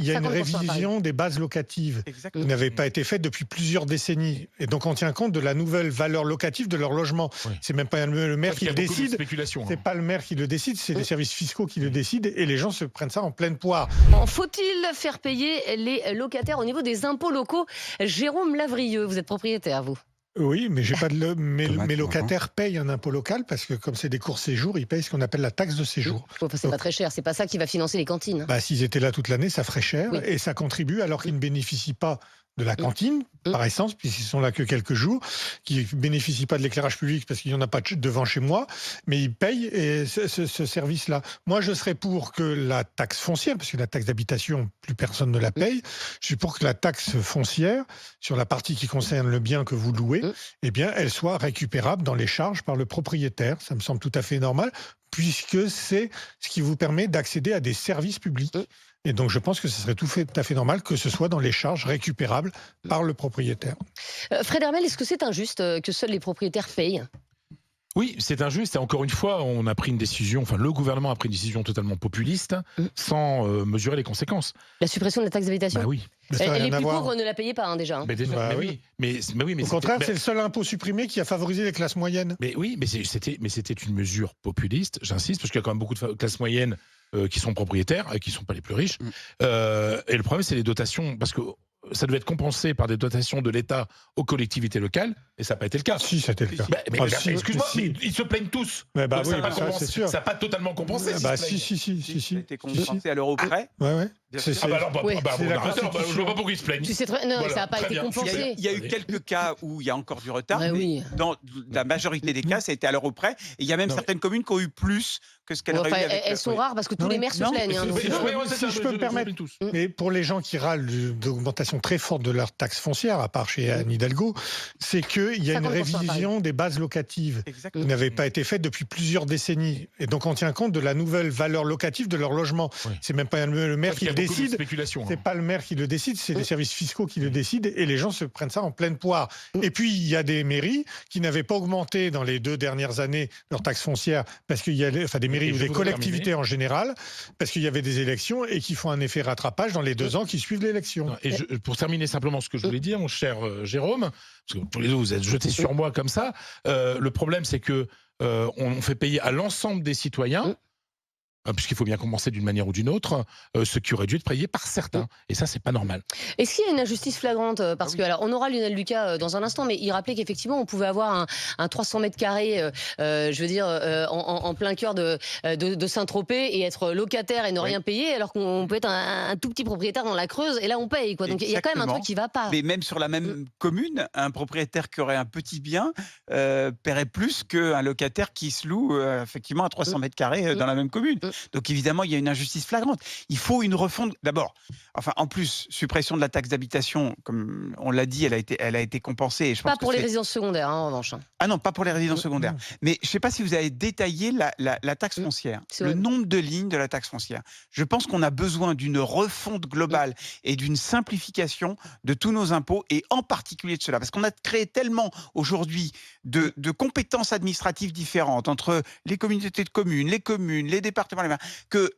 il y a une 50% à Paris. révision des bases locatives qui Exactement. n'avait pas été faite depuis plusieurs décennies. Et donc, on tient compte de la nouvelle valeur locative de leur logement. Oui. C'est même pas le maire Parce qui qu'il y le a beaucoup de décide. spéculation. C'est pas le maire qui le décide, c'est les services fiscaux qui le décident et les gens se prennent ça en pleine poire. Faut-il faire payer les locataires au niveau des impôts locaux? Jérôme Lavrieux, vous êtes propriétaire, vous? Oui, mais j'ai pas de mes Automatiquement. locataires payent un impôt local parce que comme c'est des courts séjours, ils payent ce qu'on appelle la taxe de séjour. Enfin, c'est pas très cher, c'est pas ça qui va financer les cantines. Bah, s'ils étaient là toute l'année, ça ferait cher Oui. et ça contribue alors qu'ils ne bénéficient pas de la cantine, par essence, puisqu'ils sont là que quelques jours, qui ne bénéficient pas de l'éclairage public parce qu'il n'y en a pas devant chez moi, mais ils payent ce service-là. Moi, je serais pour que la taxe foncière, parce que la taxe d'habitation, plus personne ne la paye, je suis pour que la taxe foncière, sur la partie qui concerne le bien que vous louez, eh bien, elle soit récupérable dans les charges par le propriétaire. Ça me semble tout à fait normal, puisque c'est ce qui vous permet d'accéder à des services publics. Et donc, je pense que ce serait tout à fait normal que ce soit dans les charges récupérables par le propriétaire. Fred Hermel, est-ce que c'est injuste que seuls les propriétaires payent? Oui, c'est injuste. Et encore une fois, on a pris une décision, enfin le gouvernement a pris une décision totalement populiste, sans mesurer les conséquences. La suppression de la taxe d'habitation? Bah oui. Mais ça n'a Et rien les à plus voir. pauvres ne la payaient pas, hein, déjà. Mais déjà, Bah mais oui. oui. Mais Au contraire, c'est le seul impôt supprimé qui a favorisé les classes moyennes. Mais oui, mais c'était une mesure populiste, j'insiste, parce qu'il y a quand même beaucoup de classes moyennes qui sont propriétaires et qui ne sont pas les plus riches. Et le problème, c'est les dotations, parce que ça devait être compensé par des dotations de l'État aux collectivités locales, et ça n'a pas été le cas. Si, c'était le cas. Mais Ah, regarde, si, excuse-moi, si. mais ils se plaignent tous. Mais bah Donc oui, ça n'a pas ça, compensé- c'est sûr. ça n'a pas totalement compensé. Bah, s'ils se plaignent. si. Ça a été compensé à l'euro près. Ouais, ouais. Bien C'est- sûr. Ah bah alors, Oui. C'est la je vois Constitution. pas pourquoi ils se plaignent. Tu sais très... Non, Voilà, ça n'a pas très été bien. compensé. Il y a eu quelques cas où il y a encore du retard, Ouais, mais oui. dans la majorité des cas, ça a été à l'euro près. Et il y a même Non, certaines communes qui ont eu plus que ce qu'elles Enfin, auraient eu avec elles sont rares parce que tous Non, les mais- maires se non, plaignent. hein, donc, si je peux me permettre. tous. Mais pour les gens qui râlent d'augmentation très forte de leur taxe foncière, à part chez Anne Hidalgo, c'est qu'il y a une 50% à Paris. révision des bases locatives qui Exactement. n'avait pas été faite depuis plusieurs décennies. Et donc, on tient compte de la nouvelle valeur locative de leur logement. Oui. C'est même pas le maire Parce qui qu'il y le a beaucoup de décide. spéculation. C'est pas le maire qui le décide, c'est les services fiscaux qui le décident et les gens se prennent ça en pleine poire. Et puis, il y a des mairies qui n'avaient pas augmenté dans les 2 dernières années leur taxe foncière parce qu'il y a des mairies Et ou je des voudrais collectivités en général parce qu'il y avait des élections et qui font un effet rattrapage dans les 2 ans qui suivent l'élection. Non, et pour terminer simplement ce que je voulais dire, mon cher Jérôme, parce que tous les deux vous êtes jetés sur moi comme ça, le problème c'est que on fait payer à l'ensemble des citoyens, puisqu'il faut bien compenser d'une manière ou d'une autre, ce qui aurait dû être payé par certains. Et ça, c'est pas normal. Est-ce qu'il y a une injustice flagrante? Parce que, alors, on aura Lionel Lucas dans un instant, mais il rappelait qu'effectivement, on pouvait avoir un 300 mètres carrés, je veux dire, en plein cœur de Saint-Tropez et être locataire et ne rien payer, alors qu'on peut être un tout petit propriétaire dans la Creuse, et là, on paye, quoi. Donc, il y a quand même un truc qui va pas. Mais même sur la même commune, un propriétaire qui aurait un petit bien paierait plus qu'un locataire qui se loue effectivement à 300 mètres carrés dans la même commune. Donc évidemment, il y a une injustice flagrante. Il faut une refonte. D'abord, enfin, en plus, suppression de la taxe d'habitation, comme on l'a dit, elle a été compensée. Et je pense Pas pour que les c'est- résidences secondaires, hein, en revanche. Ah non, pas pour les résidences secondaires. Mais je ne sais pas si vous avez détaillé la taxe foncière, C'est le vrai. nombre de lignes de la taxe foncière. Je pense qu'on a besoin d'une refonte globale et d'une simplification de tous nos impôts, et en particulier de cela. Parce qu'on a créé tellement aujourd'hui de compétences administratives différentes entre les communautés de communes, les départements, que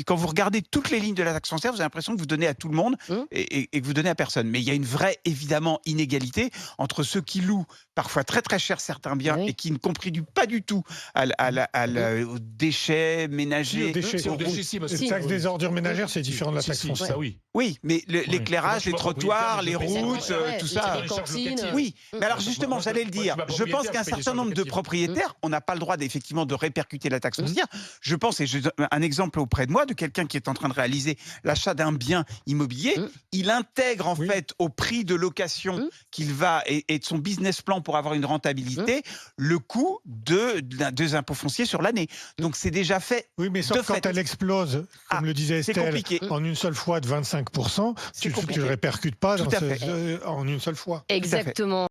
quand vous regardez toutes les lignes de la taxe foncière, vous avez l'impression que vous donnez à tout le monde et que vous donnez à personne. Mais il y a une vraie, évidemment, inégalité entre ceux qui louent parfois très très cher certains biens et qui ne contribuent pas du tout aux déchets ménagers. Aux déchets. C'est aux déchets, si, parce que- La taxe des ordures ménagères, c'est différent de la taxe Si, foncière. ça oui. Oui, mais l'éclairage, Moi, les je suis pas trottoirs, les propriétaire, mais je routes, paye ça. tout les ça. cantines. Oui, mais alors Moi, justement, moi, j'allais le moi, dire. je suis Je pas pense qu'un propriétaire, je paye certain des nombre de charges propriétaires, on n'a pas le droit effectivement de répercuter la taxe foncière. Je pense, et je donne un exemple auprès de moi, de quelqu'un qui est en train de réaliser l'achat d'un bien immobilier. Il intègre en fait au prix de location qu'il va et de son business plan pour avoir une rentabilité le coût des impôts fonciers sur l'année. Donc c'est déjà fait. Oui, mais sauf De quand fait. elle explose, comme le disait c'est Estelle, compliqué. en une seule fois de 25%, tu ne compliqué. le répercutes pas Tout à fait. en une seule fois. Exactement.